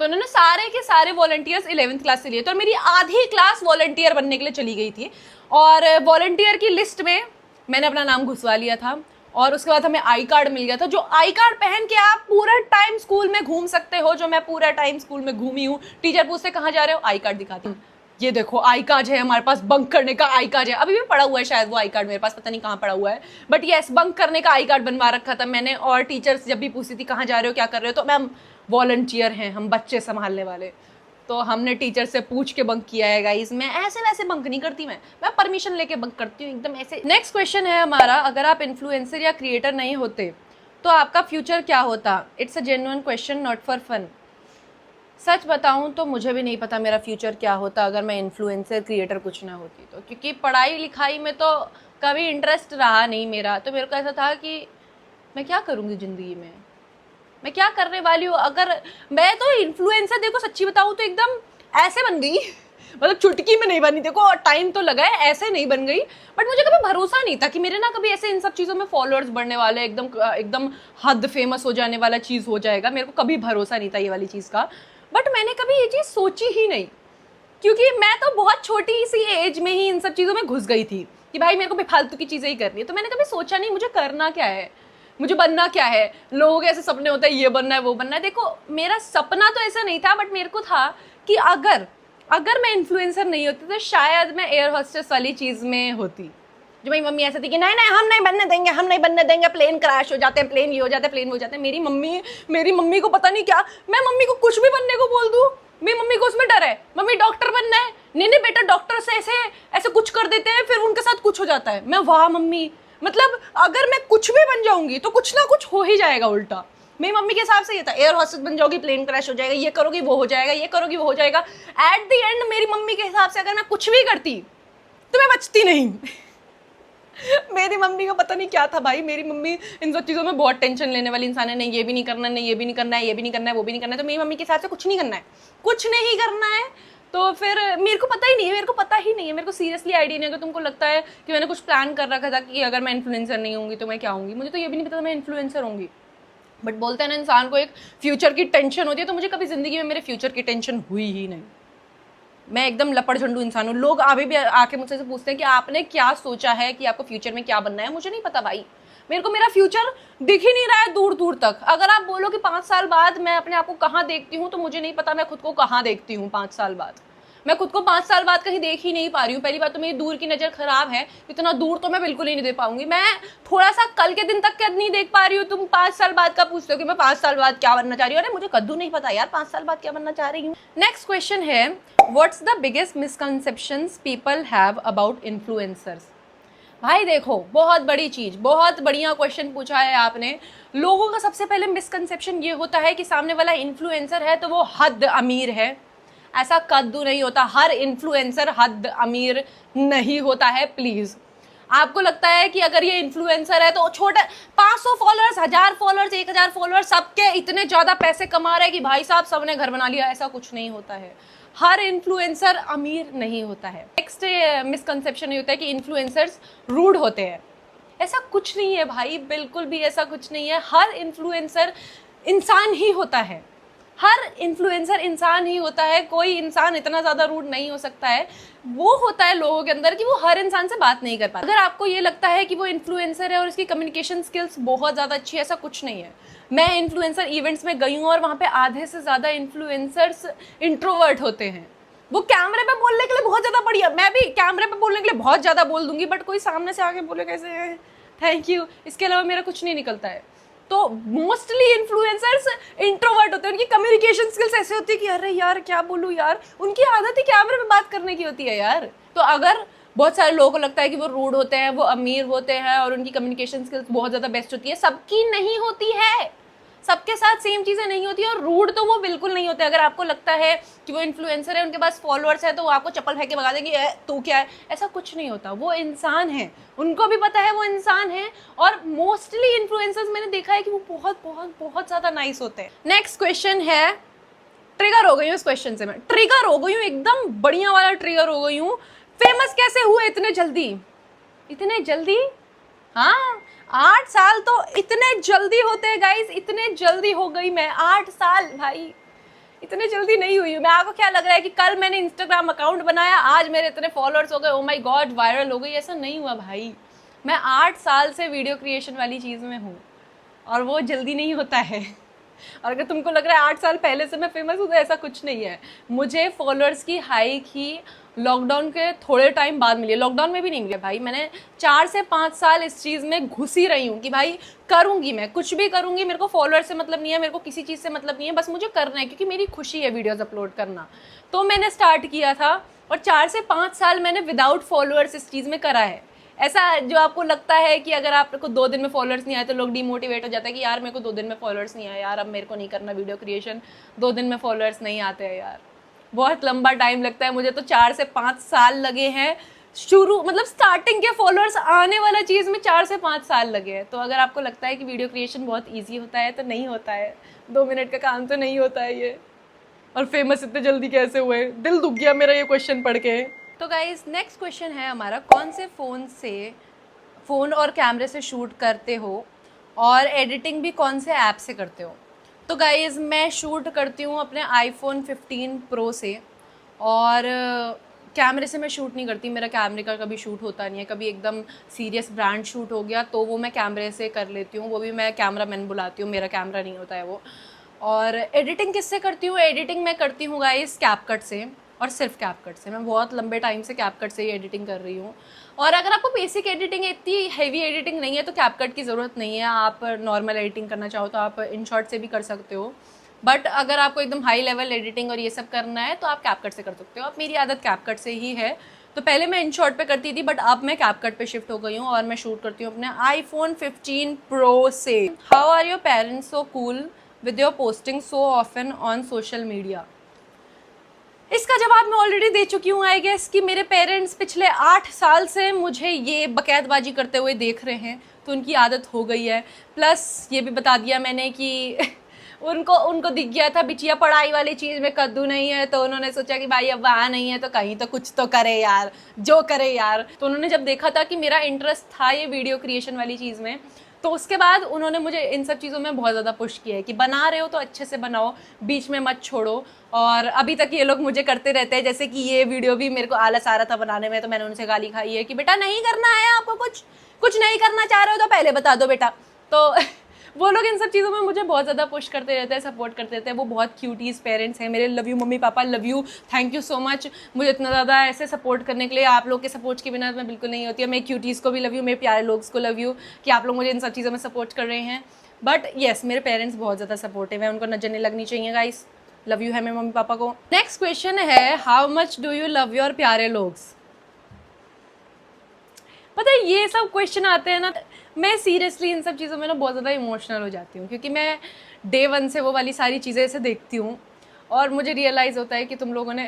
तो उन्होंने सारे के सारे वॉलंटियर्स 11th क्लास से लिए थे, और मेरी आधी क्लास वॉलंटियर बनने के लिए चली गई थी। और वॉलंटियर की लिस्ट में मैंने अपना नाम घुसवा लिया था, और उसके बाद हमें आई कार्ड मिल गया था, जो आई कार्ड पहन के आप पूरा टाइम स्कूल में घूम सकते हो, जो मैं पूरा टाइम स्कूल में घूमी हूँ। टीचर पूछते कहाँ जा रहे हो, आई कार्ड दिखाती हूँ, ये देखो आई कार्ड है हमारे पास, बंक करने का आई कार्ड है। अभी भी पड़ा हुआ है शायद वो आई कार्ड मेरे पास, पता नहीं कहाँ पड़ा हुआ है, बट यस बंक करने का आई कार्ड बनवा रखा था मैंने। और टीचर्स जब भी पूछती थी कहाँ जा रहे हो क्या कर रहे हो, तो मैम वॉलंटियर हैं हम, बच्चे संभालने वाले। तो हमने टीचर से पूछ के बंक किया है गाइस। मैं ऐसे वैसे बंक नहीं करती, मैं परमिशन लेके बंक करती हूँ एकदम ऐसे। नेक्स्ट क्वेश्चन है हमारा, अगर आप इन्फ्लुएंसर या क्रिएटर नहीं होते तो आपका फ्यूचर क्या होता? It's a genuine question, not for fun. सच बताऊं तो मुझे भी नहीं पता मेरा फ्यूचर क्या होता अगर मैं इन्फ्लुएंसर क्रिएटर कुछ ना होती तो, क्योंकि पढ़ाई लिखाई में तो कभी इंटरेस्ट रहा नहीं मेरा। तो मेरे को ऐसा था कि मैं क्या करूँगी ज़िंदगी में, मैं क्या करने वाली हूँ। अगर मैं तो इन्फ्लुएंसर, देखो सच्ची बताऊँ तो एकदम ऐसे बन गई मतलब चुटकी में नहीं बनी, देखो टाइम तो लगा है, ऐसे नहीं बन गई। बट मुझे कभी भरोसा नहीं था कि मेरे ना कभी ऐसे इन सब चीज़ों में फॉलोअर्स बढ़ने वाले, एकदम हद फेमस हो जाने वाला चीज़ हो जाएगा। मेरे को कभी भरोसा नहीं था ये वाली चीज़ का, बट मैंने कभी ये चीज़ सोची ही नहीं, क्योंकि मैं तो बहुत छोटी सी एज में ही इन सब चीज़ों में घुस गई थी कि भाई मेरे को बेफालतू की चीज़ें ही करनी है। तो मैंने कभी सोचा नहीं मुझे करना क्या है, मुझे बनना क्या है। लोगों के ऐसे सपने होते हैं, ये बनना है वो बनना है। देखो मेरा सपना तो ऐसा नहीं था, बट मेरे को था कि अगर मैं इन्फ्लुएंसर नहीं होती तो शायद मैं एयर होस्टेस वाली चीज़ में होती। जो मेरी मम्मी ऐसे थी कि नहीं हम नहीं बनने देंगे, प्लेन क्रैश हो जाते हैं, प्लेन ये हो जाते हैं, प्लेन हो जाते हैं। मेरी मम्मी को पता नहीं क्या, मैं मम्मी को कुछ भी बनने को बोल दूँ, मेरी मम्मी को उसमें डर है। मम्मी डॉक्टर बनना है, नहीं बेटा डॉक्टर से ऐसे कुछ कर देते हैं, फिर उनके साथ कुछ हो जाता है। मैं वाह मम्मी, मतलब अगर मैं कुछ भी बन जाऊंगी तो कुछ ना कुछ हो ही जाएगा उल्टा। मेरी मम्मी के हिसाब से ये था, एयर हॉस्टेस बन जाओगी, प्लेन क्रैश हो जाएगा, ये करोगी वो हो जाएगा, ये करोगी वो हो जाएगा। एट द एंड मेरी मम्मी के हिसाब से अगर मैं कुछ भी करती तो मैं बचती नहीं मेरी मम्मी को पता नहीं क्या था भाई, मेरी मम्मी इन सब चीज़ों में बहुत टेंशन लेने वाली इंसान है। नहीं ये भी नहीं करना, नहीं ये भी नहीं करना है, ये भी नहीं करना है, वो भी नहीं करना है। तो मेरी मम्मी के हिसाब से कुछ नहीं करना है, कुछ नहीं करना है। तो फिर मेरे को पता ही नहीं है, मेरे को सीरियसली आइडिया नहीं है। अगर तुमको लगता है कि मैंने कुछ प्लान कर रखा था कि अगर मैं इन्फ्लुएंसर नहीं होंगी तो मैं क्या होंगी, मुझे तो ये भी नहीं पता मैं इन्फ्लुएंसर होंगी। बट बोलते हैं ना इंसान को एक फ्यूचर की टेंशन होती है, तो मुझे कभी ज़िंदगी में मेरे फ्यूचर की टेंशन हुई ही नहीं। मैं एकदम लपड़ झंडू इंसान हूँ। लोग अभी भी आके मुझसे पूछते हैं कि आपने क्या सोचा है कि आपको फ्यूचर में क्या बनना है। मुझे नहीं पता भाई, मेरे को मेरा फ्यूचर दिख ही नहीं रहा है दूर दूर तक। अगर आप बोलो कि 5 साल बाद मैं अपने आप को कहाँ देखती हूँ, तो मुझे नहीं पता मैं खुद को कहाँ देखती हूँ 5 साल बाद। मैं खुद को 5 साल बाद कहीं देख ही नहीं पा रही हूँ। पहली बात तो मेरी दूर की नज़र खराब है, इतना दूर तो मैं बिल्कुल ही नहीं देख पाऊंगी। मैं थोड़ा सा कल के दिन तक नहीं देख पा रही हूँ। तुम 5 साल बाद का पूछते हो कि मैं 5 साल बाद क्या बनना चाह रही हूँ। अरे मुझे कद्दू नहीं पता यार 5 साल बाद क्या बनना चाह रही हूँ। नेक्स्ट क्वेश्चन है, what's the biggest misconceptions people have about influencers. भाई देखो, बहुत बड़ी चीज़, बहुत बढ़िया क्वेश्चन पूछा है आपने। लोगों का सबसे पहले मिसकंसेप्शन ये होता है कि सामने वाला इन्फ्लुएंसर है तो वो हद अमीर है। ऐसा कद्दू नहीं होता, हर इन्फ्लुएंसर हद अमीर नहीं होता है। प्लीज़, आपको लगता है कि अगर ये इन्फ्लुएंसर है तो छोटे 500 फॉलोअर्स, 1000 फॉलोअर्स, 1000 फॉलोअर्स, सबके इतने ज़्यादा पैसे कमा रहे हैं कि भाई साहब सबने घर बना लिया। ऐसा कुछ नहीं होता है, हर इन्फ्लुएंसर अमीर नहीं होता है। नेक्स्ट मिसकंसेप्शन ये होता है कि इन्फ्लुएंसर्स रूड होते हैं। ऐसा कुछ नहीं है भाई, बिल्कुल भी ऐसा कुछ नहीं है। हर इन्फ्लुएंसर इंसान ही होता है, हर इन्फ्लुएंसर इंसान ही होता है। कोई इंसान इतना ज़्यादा रूड नहीं हो सकता है। वो होता है लोगों के अंदर कि वो हर इंसान से बात नहीं कर पाता। अगर आपको ये लगता है कि वो इन्फ्लुएंसर है और उसकी कम्युनिकेशन स्किल्स बहुत ज़्यादा अच्छी है, ऐसा कुछ नहीं है। मैं इन्फ्लुएंसर इवेंट्स में गई हूँ और वहाँ पे आधे से ज़्यादा इन्फ्लुएंसर्स इंट्रोवर्ट होते हैं। वो कैमरे पे बोलने के लिए बहुत ज़्यादा बढ़िया, मैं भी कैमरे पे बोलने के लिए बहुत ज़्यादा बोल दूंगी, बट कोई सामने से आके बोले कैसे है, थैंक यू, इसके अलावा मेरा कुछ नहीं निकलता है। तो मोस्टली इन्फ्लुएंसर्स इंट्रोवर्ट होते हैं। उनकी कम्युनिकेशन स्किल्स ऐसे होती है कि अरे यार क्या बोलूँ यार, उनकी आदत ही कैमरे पे बात करने की होती है यार। तो अगर बहुत सारे लोगों को लगता है कि वो रूड होते हैं, वो अमीर होते हैं और उनकी कम्युनिकेशन स्किल्स बहुत ज़्यादा बेस्ट होती है, सबकी नहीं होती है, सबके साथ सेम चीज़ें नहीं होती। और रूड तो वो बिल्कुल नहीं होते। अगर आपको लगता है कि वो इन्फ्लुएंसर है, उनके पास फॉलोअर्स है, तो वो आपको चप्पल फेंक के भगा देंगे, तू क्या है, ऐसा कुछ नहीं होता। वो इंसान है, उनको भी पता है वो इंसान है। और मोस्टली इन्फ्लुएंसर्स मैंने देखा है कि वो बहुत बहुत बहुत ज़्यादा नाइस होते हैं। नेक्स्ट क्वेश्चन है, ट्रिगर हो गई हूँ इस क्वेश्चन से, मैं ट्रिगर हो गई हूँ, एकदम बढ़िया वाला ट्रिगर हो गई हूँ। फेमस कैसे हुए इतने जल्दी, इतने जल्दी? हाँ, 8 साल तो इतने जल्दी होते हैं गाइस, इतने जल्दी हो गई मैं। 8 साल भाई, इतने जल्दी नहीं हुई हूँ मैं। आपको क्या लग रहा है कि कल मैंने इंस्टाग्राम अकाउंट बनाया, आज मेरे इतने फॉलोअर्स हो गए, ओ माय गॉड वायरल हो गई? ऐसा नहीं हुआ भाई। मैं 8 साल से वीडियो क्रिएशन वाली चीज़ में हूँ और वो जल्दी नहीं होता है। और अगर तुमको लग रहा है 8 साल पहले से मैं फेमस हूँ, तो ऐसा कुछ नहीं है। मुझे फॉलोअर्स की हाइक ही लॉकडाउन के थोड़े टाइम बाद मिली है, लॉकडाउन में भी नहीं मिले भाई। मैंने 4 से 5 साल इस चीज़ में घुसी रही हूँ कि भाई करूँगी, मैं कुछ भी करूँगी, मेरे को फॉलोअर से मतलब नहीं है, मेरे को किसी चीज़ से मतलब नहीं है, बस मुझे करना है क्योंकि मेरी खुशी है वीडियोज़ अपलोड करना। तो मैंने स्टार्ट किया था और 4 से 5 साल मैंने विदाउट फॉलोअर्स इस चीज़ में करा है। ऐसा जो आपको लगता है कि अगर आपको 2 दिन में फॉलोअर्स नहीं आए तो लोग डिमोटिवेट हो जाता है कि यार मेरे को 2 दिन में फॉलोअर्स नहीं आए यार, अब मेरे को नहीं करना वीडियो क्रिएशन, 2 दिन में फॉलोअर्स नहीं आते हैं यार। बहुत लंबा टाइम लगता है, मुझे तो 4 से 5 साल लगे हैं शुरू, मतलब स्टार्टिंग के फॉलोअर्स आने वाला चीज़ में 4 से 5 साल लगे हैं। तो अगर आपको लगता है कि वीडियो क्रिएशन बहुत ईजी होता है, तो नहीं होता है। 2 मिनट का काम तो नहीं होता है ये। और फेमस इतने जल्दी कैसे हुए, दिल दुख गया मेरा ये क्वेश्चन पढ़ के। तो गाइस नेक्स्ट क्वेश्चन है हमारा, कौन से फ़ोन और कैमरे से शूट करते हो और एडिटिंग भी कौन से ऐप से करते हो? तो गाइस मैं शूट करती हूँ अपने iPhone 15 Pro से, और कैमरे से मैं शूट नहीं करती। मेरा कैमरे का कभी शूट होता नहीं है। कभी एकदम सीरियस ब्रांड शूट हो गया तो वो मैं कैमरे से कर लेती हूँ, वो भी मैं कैमरा मैन बुलाती हूँ, मेरा कैमरा नहीं होता है वो। और एडिटिंग किससे करती हूँ? एडिटिंग मैं करती हूँ गाइस कैपकट से, और सिर्फ कैपकट से। मैं बहुत लंबे टाइम से कैपकट से ही एडिटिंग कर रही हूँ। और अगर आपको बेसिक एडिटिंग इतनी हैवी एडिटिंग नहीं है तो कैपकट की ज़रूरत नहीं है। आप नॉर्मल एडिटिंग करना चाहो तो आप InShot से भी कर सकते हो, बट अगर आपको एकदम हाई लेवल एडिटिंग और ये सब करना है तो आप कैपकट से कर सकते हो। अब मेरी आदत कैपकट से ही है, तो पहले मैं InShot पे करती थी, बट अब मैं कैपकट पे शिफ्ट हो गई हूँ और मैं शूट करती हूँ अपने iPhone 15 Pro से। How are your parents so cool with your posting so often on social media? इसका जवाब मैं ऑलरेडी दे चुकी हूँ आई गेस, कि मेरे पेरेंट्स पिछले 8 साल से मुझे ये बकैतबाजी करते हुए देख रहे हैं, तो उनकी आदत हो गई है। प्लस ये भी बता दिया मैंने कि उनको दिख गया था बिचिया पढ़ाई वाली चीज़ में कद्दू नहीं है, तो उन्होंने सोचा कि भाई अब वहाँ नहीं है तो कहीं तो कुछ तो करे यार, जो करे यार। तो उन्होंने जब देखा था कि मेरा इंटरेस्ट था ये वीडियो क्रिएशन वाली चीज़ में, तो उसके बाद उन्होंने मुझे इन सब चीज़ों में बहुत ज़्यादा पुश किया है कि बना रहे हो तो अच्छे से बनाओ, बीच में मत छोड़ो। और अभी तक ये लोग मुझे करते रहते हैं, जैसे कि ये वीडियो भी मेरे को आलस आ रहा था बनाने में, तो मैंने उनसे गाली खाई है कि बेटा नहीं करना है आपको, कुछ नहीं करना चाह रहे हो तो पहले बता दो बेटा। तो वो लोग इन सब चीज़ों में मुझे बहुत ज़्यादा पुश करते रहते हैं, सपोर्ट करते रहते हैं। वो बहुत क्यूटीज पेरेंट्स हैं मेरे। Love you mummy papa, love you, thank you so much मुझे इतना ज़्यादा ऐसे सपोर्ट करने के लिए। आप लोग के सपोर्ट के बिना मैं बिल्कुल नहीं होती है। मैं क्यूटीज़ को भी लव यू, मेरे प्यारे लोग को लव यू कि आप लोग मुझे इन सब चीज़ों में सपोर्ट कर रहे हैं। बट येस, मेरे पेरेंट्स बहुत ज़्यादा सपोर्टिव है, उनको नजर नहीं लगनी चाहिए गाइस। लव यू है मेरे मम्मी पापा को। नेक्स्ट क्वेश्चन है, how much do you love your प्यारे लोग्स। पता है ये सब क्वेश्चन आते हैं ना, मैं सीरियसली इन सब चीज़ों में ना बहुत ज़्यादा इमोशनल हो जाती हूँ, क्योंकि मैं डे 1 से वो वाली सारी चीज़ें ऐसे देखती हूँ और मुझे रियलाइज़ होता है कि तुम लोगों ने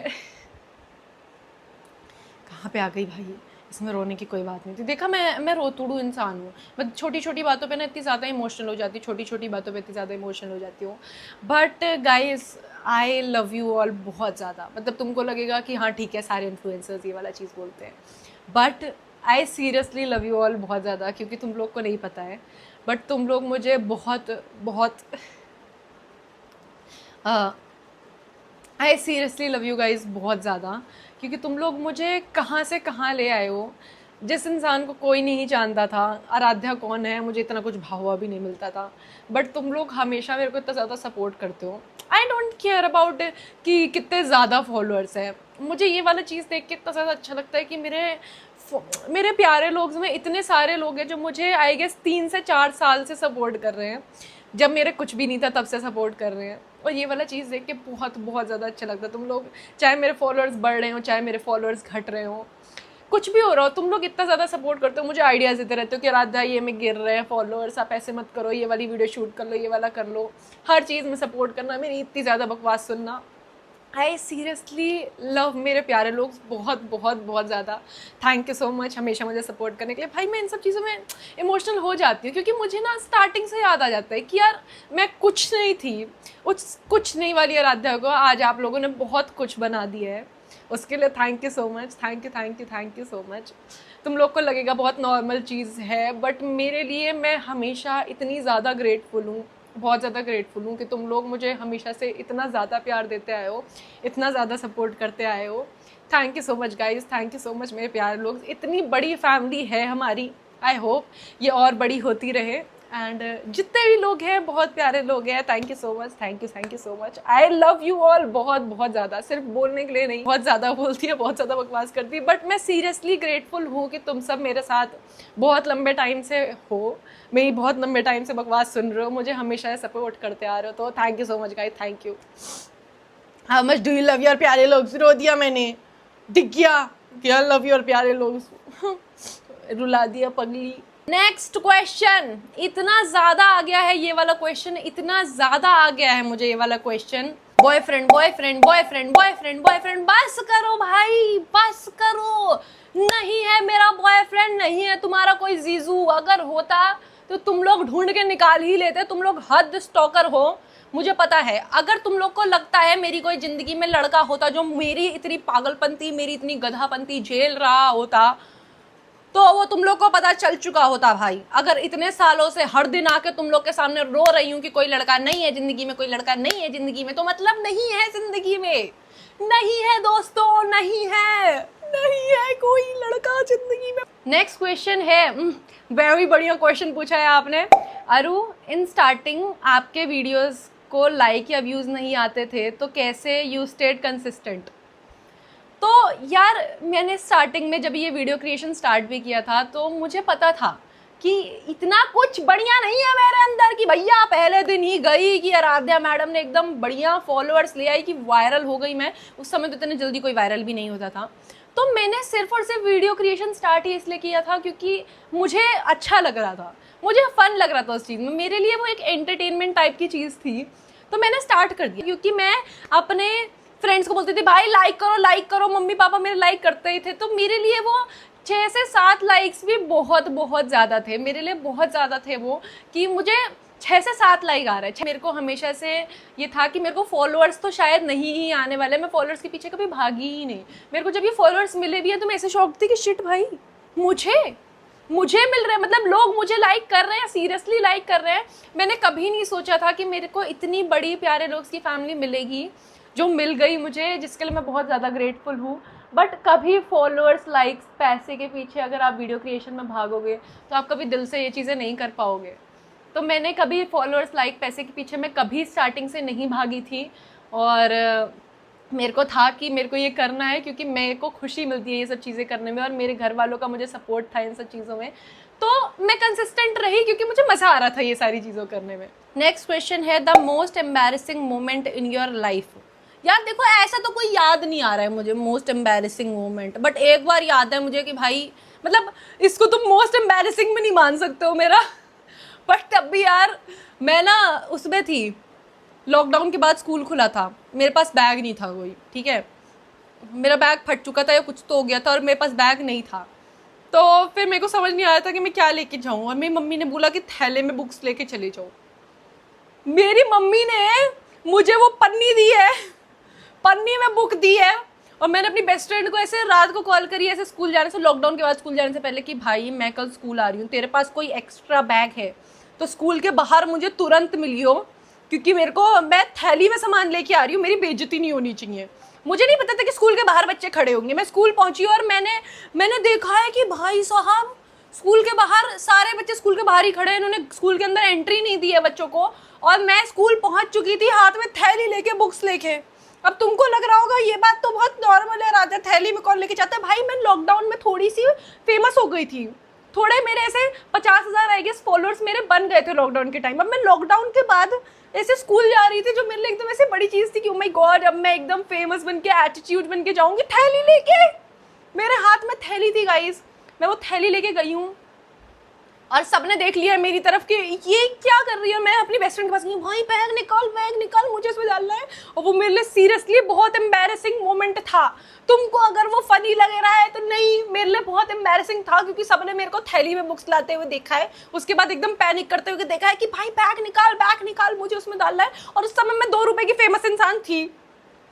कहाँ पे आ गई भाई, इसमें रोने की कोई बात नहीं थी। देखा, मैं रोतुड़ू इंसान हूँ, मैं छोटी छोटी बातों पे ना इतनी ज़्यादा इमोशनल हो जाती हूँ, छोटी छोटी बातों पे इतनी ज़्यादा इमोशनल हो जाती हूँ। But guys, I love you all बहुत ज़्यादा। मतलब तुमको लगेगा कि हाँ ठीक है, सारे इन्फ्लुएंसर्स ये वाला चीज़ बोलते हैं, but I seriously love you all बहुत ज़्यादा, क्योंकि तुम लोग को नहीं पता है, बट तुम लोग मुझे बहुत बहुत I seriously love you guys बहुत ज़्यादा, क्योंकि तुम लोग मुझे कहाँ से कहाँ ले आए हो। जिस इंसान को कोई नहीं जानता था, आराध्या कौन है, मुझे इतना कुछ भावा भी नहीं मिलता था, बट तुम लोग हमेशा मेरे को इतना ज़्यादा सपोर्ट करते हो। आई डोंट केयर अबाउट कि कितने ज़्यादा फॉलोअर्स हैं। मुझे ये वाला चीज़ देख के इतना ज़्यादा अच्छा लगता है कि मेरे प्यारे लोग में इतने सारे लोग हैं जो मुझे आई गेस 3 से 4 साल से सपोर्ट कर रहे हैं, जब मेरे कुछ भी नहीं था तब से सपोर्ट कर रहे हैं। और ये वाला चीज़ देख के बहुत बहुत ज़्यादा अच्छा लगता है। तुम लोग, चाहे मेरे फॉलोअर्स बढ़ रहे हो, चाहे मेरे फॉलोअर्स घट रहे हो, कुछ भी हो रहा हो, तुम लोग इतना ज़्यादा सपोर्ट करते हो, मुझे आइडियाज़ देते रहते हो कि राधा ये में गिर रहे हैं फॉलोअर्स, आप ऐसे मत करो, ये वाली वीडियो शूट कर लो, ये वाला कर लो, हर चीज़ में सपोर्ट करना, मेरी इतनी ज़्यादा बकवास सुनना। आई सीरियसली लव मेरे प्यारे लोग बहुत बहुत बहुत ज़्यादा। थैंक यू सो मच हमेशा मुझे सपोर्ट करने के लिए। भाई मैं इन सब चीज़ों में इमोशनल हो जाती हूँ, क्योंकि मुझे ना स्टार्टिंग से याद आ जाता है कि यार मैं कुछ नहीं थी, कुछ नहीं वाली आराध्या को आज आप लोगों ने बहुत कुछ बना दिया है। उसके लिए thank you so much, thank you thank you thank you so much. तुम लोग को लगेगा बहुत नॉर्मल चीज़ है, बट मेरे लिए मैं हमेशा इतनी ज़्यादा ग्रेटफुल हूँ, बहुत ज़्यादा ग्रेटफुल हूँ कि तुम लोग मुझे हमेशा से इतना ज़्यादा प्यार देते आए हो, इतना ज़्यादा सपोर्ट करते आए हो। Thank you so much guys, thank you so much मेरे प्यारे लोग। इतनी बड़ी फैमिली है हमारी, आई होप ये और बड़ी होती रहे। एंड जितने भी लोग हैं बहुत प्यारे लोग हैं। Thank you so much, thank you so much. I love you all बहुत बहुत ज़्यादा, सिर्फ बोलने के लिए नहीं, बहुत ज़्यादा बोलती है, बहुत ज़्यादा बकवास करती है, बट मैं सीरियसली ग्रेटफुल हूँ कि तुम सब मेरे साथ बहुत लंबे टाइम से हो, मेरी बहुत लंबे टाइम से बकवास सुन रहे हो, मुझे हमेशा सपोर्ट करते आ रहे हो। तो thank you so much guys, thank you. How much do you love your प्यारे लोग। रो दिया मैंने, दिख गया क्या लव योर प्यारे लोग, रुला दिया पगली। नेक्स्ट क्वेश्चन, इतना ज़्यादा आ गया है ये वाला क्वेश्चन, इतना ज़्यादा आ गया है मुझे ये वाला question. Boyfriend boyfriend boyfriend boyfriend boyfriend, बस करो भाई, बस करो। नहीं है मेरा बॉयफ्रेंड, नहीं है तुम्हारा कोई जीजू, अगर होता तो तुम लोग ढूंढ के निकाल ही लेते। तुम लोग हद स्टॉकर हो, मुझे पता है। अगर तुम लोग को लगता है मेरी कोई जिंदगी में लड़का होता जो मेरी इतनी पागलपंती, मेरी इतनी गधापंती झेल रहा होता, तो वो तुम लोग को पता चल चुका होता भाई। अगर इतने सालों से हर दिन आके तुम लोग के सामने रो रही हूँ कि कोई लड़का नहीं है जिंदगी में, कोई लड़का नहीं है जिंदगी में, तो मतलब नहीं है जिंदगी में, नहीं है दोस्तों, नहीं है कोई लड़का जिंदगी में। नेक्स्ट क्वेश्चन है, वेरी बढ़िया क्वेश्चन पूछा है आपने। अरु, इन स्टार्टिंग आपके वीडियोस को लाइक या व्यूज नहीं आते थे, तो कैसे यू स्टेड कंसिस्टेंट। तो यार मैंने स्टार्टिंग में जब ये वीडियो क्रिएशन स्टार्ट भी किया था, तो मुझे पता था कि इतना कुछ बढ़िया नहीं है मेरे अंदर कि भैया पहले दिन ही गई कि आराध्या मैडम ने एकदम बढ़िया फॉलोअर्स ले आई कि वायरल हो गई मैं। उस समय तो इतने जल्दी कोई वायरल भी नहीं होता था। तो मैंने सिर्फ और सिर्फ वीडियो क्रिएशन स्टार्ट ही इसलिए किया था क्योंकि मुझे अच्छा लग रहा था, मुझे फन लग रहा था उस चीज़ में, मेरे लिए वो एक एंटरटेनमेंट टाइप की चीज़ थी। तो मैंने स्टार्ट कर दिया, क्योंकि मैं अपने फ्रेंड्स को बोलती थी भाई लाइक करो, मम्मी पापा मेरे लाइक करते ही थे। तो मेरे लिए वो 6 से 7 लाइक्स भी बहुत बहुत ज़्यादा थे, मेरे लिए बहुत ज़्यादा थे वो, कि मुझे 6 से 7 लाइक आ रहे हैं। मेरे को हमेशा से ये था कि मेरे को फॉलोअर्स तो शायद नहीं ही आने वाले, मैं फॉलोअर्स के पीछे कभी भागी ही नहीं। मेरे को जब ये फॉलोअर्स मिले भी हैं तो मैं ऐसे शॉक थी कि शिट भाई मुझे मिल रहा है, मतलब लोग मुझे लाइक कर रहे हैं, सीरियसली लाइक कर रहे हैं। मैंने कभी नहीं सोचा था कि मेरे को इतनी बड़ी प्यारे लोग की फैमिली मिलेगी, जो मिल गई मुझे, जिसके लिए मैं बहुत ज़्यादा ग्रेटफुल हूँ। बट कभी फॉलोअर्स, लाइक्स, पैसे के पीछे अगर आप वीडियो क्रिएशन में भागोगे तो आप कभी दिल से ये चीज़ें नहीं कर पाओगे। तो मैंने कभी फॉलोअर्स लाइक पैसे के पीछे मैं कभी स्टार्टिंग से नहीं भागी थी। और मेरे को था कि मेरे को ये करना है क्योंकि मेरे को खुशी मिलती है ये सब चीज़ें करने में, और मेरे घर वालों का मुझे सपोर्ट था इन सब चीज़ों में। तो मैं कंसिस्टेंट रही क्योंकि मुझे मज़ा आ रहा था ये सारी चीज़ों करने में। नेक्स्ट क्वेश्चन है, the most embarrassing moment in your life. यार देखो, ऐसा तो कोई याद नहीं आ रहा है मुझे मोस्ट एम्बैरेसिंग मोमेंट, बट एक बार याद है मुझे कि भाई मतलब इसको तुम मोस्ट एम्बैरेसिंग में नहीं मान सकते हो मेरा, बट तब भी यार मैं ना उसमें थी, लॉकडाउन के बाद स्कूल खुला था, मेरे पास बैग नहीं था कोई, ठीक है, मेरा बैग फट चुका था या कुछ तो हो गया था और मेरे पास बैग नहीं था। तो फिर मेरे को समझ नहीं आया था कि मैं क्या लेके जाऊँ, और मेरी मम्मी ने बोला कि थैले में बुक्स लेके चले जाओ। मेरी मम्मी ने मुझे वो पन्नी दी है, पन्नी में बुक दी है, और मैंने अपनी बेस्ट फ्रेंड को ऐसे रात को कॉल करी ऐसे स्कूल जाने से, लॉकडाउन के बाद स्कूल जाने से पहले, कि भाई मैं कल स्कूल आ रही हूँ, तेरे पास कोई एक्स्ट्रा बैग है तो स्कूल के बाहर मुझे तुरंत मिलियो, क्योंकि मेरे को, मैं थैली में सामान लेके आ रही हूँ, मेरी बेइज्जती नहीं होनी चाहिए। मुझे नहीं पता था कि स्कूल के बाहर बच्चे खड़े होंगे। मैं स्कूल पहुंची और मैंने देखा है कि भाई साहब स्कूल के बाहर सारे बच्चे स्कूल के बाहर ही खड़े हैं, इन्होंने स्कूल के अंदर एंट्री नहीं दी है बच्चों को, और मैं स्कूल पहुंच चुकी थी हाथ में थैली लेके, बुक्स लेके। अब तुमको लग रहा होगा ये बात तो बहुत नॉर्मल है, राजा थैली में कौन लेके जाता है। भाई मैं लॉकडाउन में थोड़ी सी फेमस हो गई थी, थोड़े मेरे ऐसे 50,000 आई गेस फॉलोअर्स मेरे बन गए थे लॉकडाउन के टाइम। अब मैं लॉकडाउन के बाद ऐसे स्कूल जा रही थी, जो मेरे लिए एकदम ऐसे बड़ी चीज़ थी कि ओ माय गॉड अब मैं एकदम फेमस बन के, एटीट्यूड बन के जाऊँगी थैली लेके। मेरे हाथ में थैली थी गाइस, मैं वो थैली लेके गई हूँ और सबने देख लिया मेरी तरफ कि ये क्या कर रही है। मैं अपनी बेस्ट फ्रेंड के पास गई, भाई बैग निकाल मुझे इसमें डालना है। और वो मेरे लिए सीरियसली बहुत एम्बैरेसिंग मोमेंट था। तुमको अगर वो फनी लग रहा है तो नहीं, मेरे लिए बहुत एम्बैरेसिंग था, क्योंकि सबने मेरे को थैली में बुक्स लाते हुए देखा है, उसके बाद एकदम पैनिक करते हुए देखा है कि भाई बैग निकाल मुझे उसमें डालना है। और उस समय मैं 2 रुपए की फेमस इंसान थी,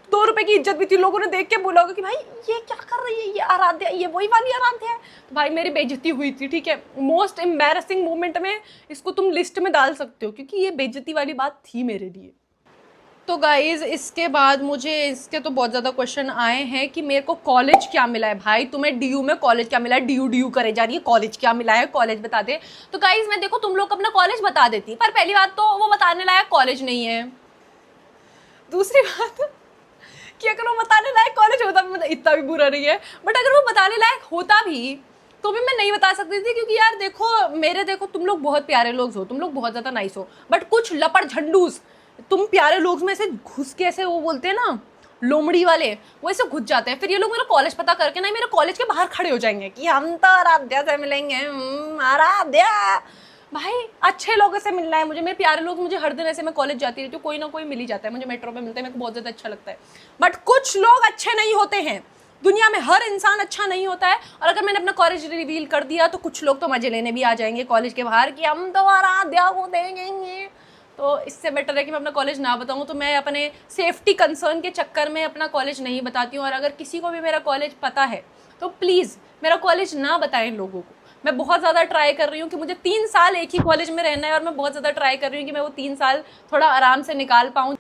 2 रुपए की इज्जत भी थी, लोगों ने देख के बोला होगा कि भाई ये क्या कर रही है, ये आराध्या, ये वही वाली आराध्या है। तो भाई मेरी बेइज्जती हुई थी, ठीक है। मोस्ट एम्बैरेसिंग मोमेंट में इसको तुम लिस्ट में डाल सकते हो, क्योंकि ये बेइज्जती वाली बात थी मेरे लिए। तो गाइज इसके बाद मुझे इसके तो बहुत ज़्यादा क्वेश्चन आए हैं कि मेरे को कॉलेज क्या मिला है। भाई तुम्हें डीयू में कॉलेज क्या मिला है, डीयू करे जा रही है, कॉलेज क्या मिला है, कॉलेज बता दे। तो गाइज मैं देखो तुम लोग अपना कॉलेज बता देती, पर पहली बात तो वो बताने लायक कॉलेज नहीं है। दूसरी बात कि अगर वो बताने लायक कॉलेज होता भी, मतलब इतना भी बुरा नहीं है, बट अगर वो बताने लायक होता भी तो भी मैं नहीं बता सकती थी, क्योंकि यार देखो तुम लोग बहुत प्यारे लोग हो, तुम लोग बहुत ज़्यादा नाइस हो, बट कुछ लपड़ झंडूस तुम प्यारे लोग में ऐसे घुस के, ऐसे वो बोलते हैं ना लोमड़ी वाले, वो ऐसे घुस जाते हैं। फिर ये लोग मेरा कॉलेज पता करके ना मेरे कॉलेज के बाहर खड़े हो जाएंगे कि हम तो आराध्या से मिलेंगे, आराध्या। भाई अच्छे लोगों से मिलना है मुझे, मेरे प्यारे लोग मुझे हर दिन, ऐसे मैं कॉलेज जाती रहती हूँ, कोई ना कोई मिल ही जाता है मुझे, मेट्रो में मिलता है, मेरे को बहुत ज़्यादा अच्छा लगता है। बट कुछ लोग अच्छे नहीं होते हैं, दुनिया में हर इंसान अच्छा नहीं होता है। और अगर मैंने अपना कॉलेज रिवील कर दिया तो कुछ लोग तो मजे लेने भी आ जाएंगे कॉलेज के बाहर कि हम तो आराध्या को देंगे। तो इससे बेटर है कि मैं अपना कॉलेज ना बताऊँ। तो मैं अपने सेफ्टी कंसर्न के चक्कर में अपना कॉलेज नहीं बताती हूँ। और अगर किसी को भी मेरा कॉलेज पता है तो प्लीज़ मेरा कॉलेज ना बताएं लोगों को। मैं बहुत ज़्यादा ट्राई कर रही हूँ कि मुझे 3 साल एक ही कॉलेज में रहना है, और मैं बहुत ज़्यादा ट्राई कर रही हूँ कि मैं वो 3 साल थोड़ा आराम से निकाल पाऊँ।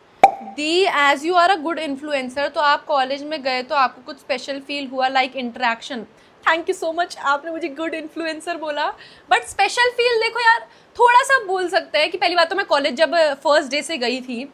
दी as you are a good influencer, तो आप कॉलेज में गए तो आपको कुछ स्पेशल फील हुआ, like interaction. Thank you so much, आपने मुझे गुड इन्फ्लुएंसर बोला, बट स्पेशल फील देखो यार थोड़ा सा बोल सकते हैं कि पहली बात तो मैं कॉलेज जब फर्स्ट डे से गई थी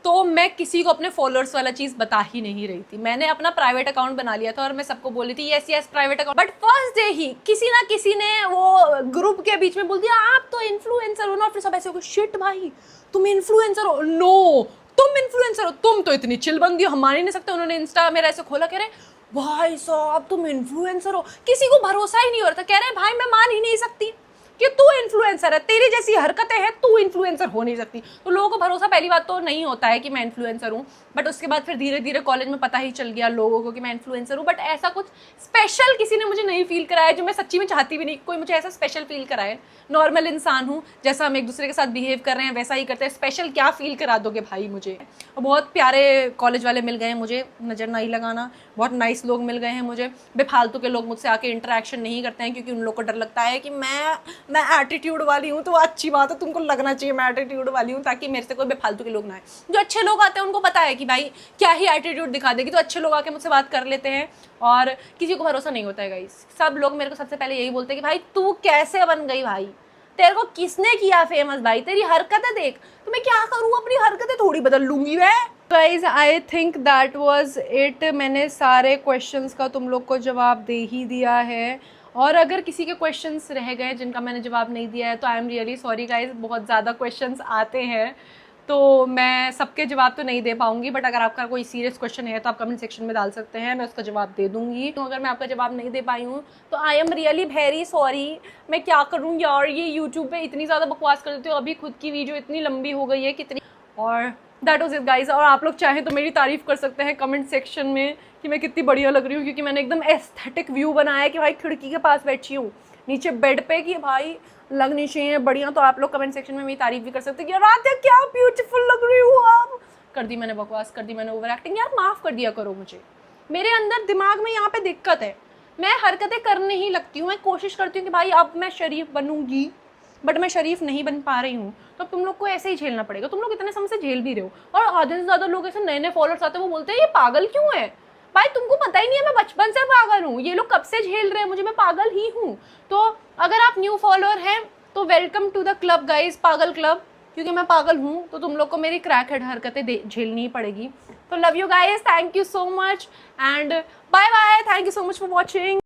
तो मैं किसी को अपने फॉलोअर्स वाला चीज़ बता ही नहीं रही थी। मैंने अपना प्राइवेट अकाउंट बना लिया था और मैं सबको बोली थी yes private account. But first day ही किसी ना किसी ने वो ग्रुप के बीच में बोल दिया आप तो इन्फ्लुएंसर हो ना, फिर सब ऐसे हो गए शिट भाई तुम इन्फ्लुएंसर हो, नो तुम इन्फ्लुएंसर हो, तुम तो इतनी चिल बंदी हो हम मान ही नहीं सकते। उन्होंने इंस्टा मेरा ऐसे खोला, कह रहे भाई साहब तुम इन्फ्लुएंसर हो, किसी को भरोसा ही नहीं हो रहा था। कह रहे भाई मैं मान ही नहीं सकती कि तू इन्फ्लुएंसर है, तेरी जैसी हरकतें हैं, तू इन्फ्लुएंसर हो नहीं सकती। तो लोगों को भरोसा पहली बात तो नहीं होता है कि मैं इन्फ्लुएंसर हूँ, बट उसके बाद फिर धीरे धीरे कॉलेज में पता ही चल गया लोगों को कि मैं इन्फ्लुएंसर हूँ। बट ऐसा कुछ स्पेशल किसी ने मुझे नहीं फील कराया, जो मैं सच्ची में चाहती भी नहीं कोई मुझे ऐसा स्पेशल फील कराए। नॉर्मल इंसान हूँ, जैसा हम एक दूसरे के साथ बिहेव कर रहे हैं वैसा ही करते हैं, स्पेशल क्या फील करा दोगे भाई मुझे। बहुत प्यारे कॉलेज वाले मिल गए हैं मुझे, नज़र नहीं लगाना, बहुत नाइस लोग मिल गए हैं मुझे। बेफालतू के लोग मुझसे आके इंटरेक्शन नहीं करते हैं, क्योंकि उन लोग को डर लगता है कि मैं एटीट्यूड वाली हूँ। तो अच्छी बात है, तुमको लगना चाहिए मैं एटीट्यूड वाली हूँ, ताकि मेरे से कोई बेफालतू के लोग ना आए। जो अच्छे लोग आते हैं उनको पता है कि भाई क्या ही एटीट्यूड दिखा देगी, तो अच्छे लोग आके मुझसे बात कर लेते हैं। और किसी को भरोसा नहीं होता है गाइस, सब लोग मेरे को सबसे पहले यही बोलते हैं कि भाई तू कैसे बन गई भाई, तेरे को किसने किया फेमस भाई? तेरी हरकतें देख। तो मैं क्या करूँ, अपनी हरकतें थोड़ी बदल लूंगी मैं। Guys I think that was it. मैंने सारे क्वेश्चंस का तुम लोग को जवाब दे ही दिया है, और अगर किसी के क्वेश्चंस रह गए जिनका मैंने जवाब नहीं दिया है तो I am really sorry guys. बहुत ज़्यादा क्वेश्चंस आते हैं तो मैं सबके जवाब तो नहीं दे पाऊंगी, बट अगर आपका कोई सीरियस क्वेश्चन है तो आप कमेंट सेक्शन में डाल सकते हैं, मैं उसका जवाब दे दूंगी। तो अगर मैं आपका जवाब नहीं दे पाई हूँ तो I am really very sorry. मैं क्या करूँ यार, ये यूट्यूब पे इतनी ज़्यादा बकवास कर देती हूँ, अभी खुद की वीडियो इतनी लंबी हो गई है कितनी। और दैट वाज इट गाइज। और आप लोग चाहें तो मेरी तारीफ़ कर सकते हैं कमेंट सेक्शन में कि मैं कितनी बढ़िया लग रही हूँ, क्योंकि मैंने एकदम एस्थेटिक व्यू बनाया है कि भाई खिड़की के पास बैठी हूँ नीचे बेड पे, कि भाई लगनी चाहिए बढ़िया। तो आप लोग कमेंट सेक्शन में मेरी तारीफ भी कर सकते हैं कि राध्या क्या ब्यूटीफुल लग रही हो आप। कर दी मैंने बकवास, कर दी मैंने ओवर एक्टिंग, यार माफ़ कर दिया करो मुझे। मेरे अंदर दिमाग में यहाँ पे दिक्कत है, मैं हरकतें करने ही लगती हूँ। मैं कोशिश करती हूँ कि भाई अब मैं शरीफ बनूंगी, बट मैं शरीफ नहीं बन पा रही हूँ, तो तुम लोग को ऐसे ही झेलना पड़ेगा। तुम लोग इतने समय से झेल भी रहे हो, और आधे से ज़्यादा लोग ऐसे नए नए फॉलोअर्स आते हैं, वो बोलते हैं ये पागल क्यों है। भाई तुमको पता ही नहीं है, मैं बचपन से पागल हूँ, ये लोग कब से झेल रहे हैं मुझे, मैं पागल ही हूँ। तो अगर आप न्यू फॉलोअर हैं तो welcome to the club guys, पागल क्लब, क्योंकि मैं पागल हूँ तो तुम लोग को मेरी क्रैक हेड हरकतें झेलनी ही पड़ेगी। तो love you guys, thank you so much and bye bye, thank you so much for watching.